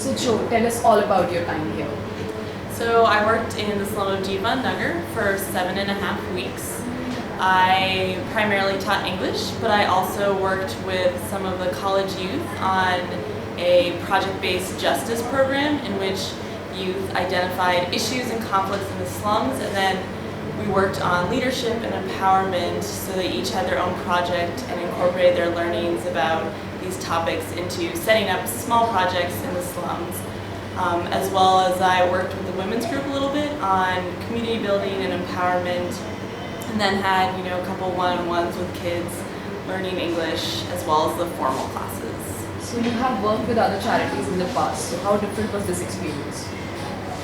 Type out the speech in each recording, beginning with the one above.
So Joe, tell us all about your time here. So I worked in the slum of Jeevan Nagar for 7.5 weeks. I primarily taught English, but I also worked with some of the college youth on a project-based justice program in which youth identified issues and conflicts in the slums, and then we worked on leadership and empowerment so they each had their own project and incorporated their learnings about these topics into setting up small projects in the slums. As well as I worked with the women's group a little bit on community building and empowerment, and then had a couple one-on-ones with kids learning English as well as the formal classes. So you have worked with other charities in the past. So how different was this experience?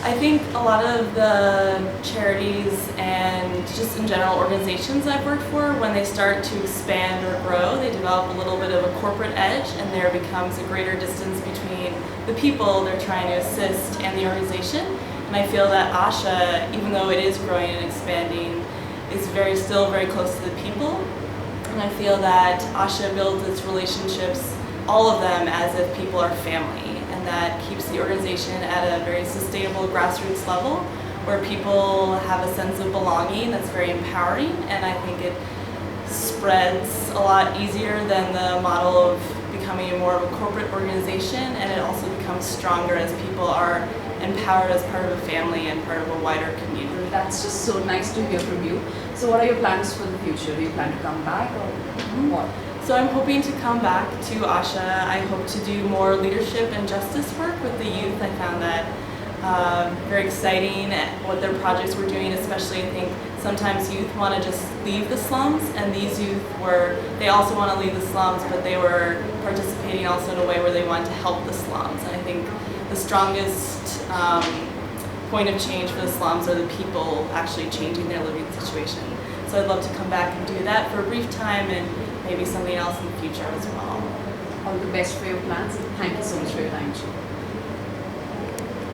I think a lot of the charities and just in general organizations I've worked for, when they start to expand or grow, they develop a little bit of a corporate edge, and there becomes a greater distance between the people they're trying to assist and the organization. And I feel that Asha, even though it is growing and expanding, is still very close to the people. And I feel that Asha builds its relationships, all of them, as if people are family. And that keeps the organization at a very sustainable grassroots level where people have a sense of belonging that's very empowering, and I think it spreads a lot easier than the model of becoming more of a corporate organization, and it also becomes stronger as people are empowered as part of a family and part of a wider community. That's just so nice to hear from you. So what are your plans for the future? Do you plan to come back or what? So I'm hoping to come back to Asha. I hope to do more leadership and justice work with the youth. I found that very exciting, what their projects were doing, especially I think sometimes youth want to just leave the slums, and these youth they also want to leave the slums, but they were participating also in a way where they wanted to help the slums. And I think the strongest point of change for the slums are the people actually changing their living situation. So I'd love to come back and do that for a brief time, and maybe something else in the future as well. All the best for your plans. Thank you so much for your time, Joe.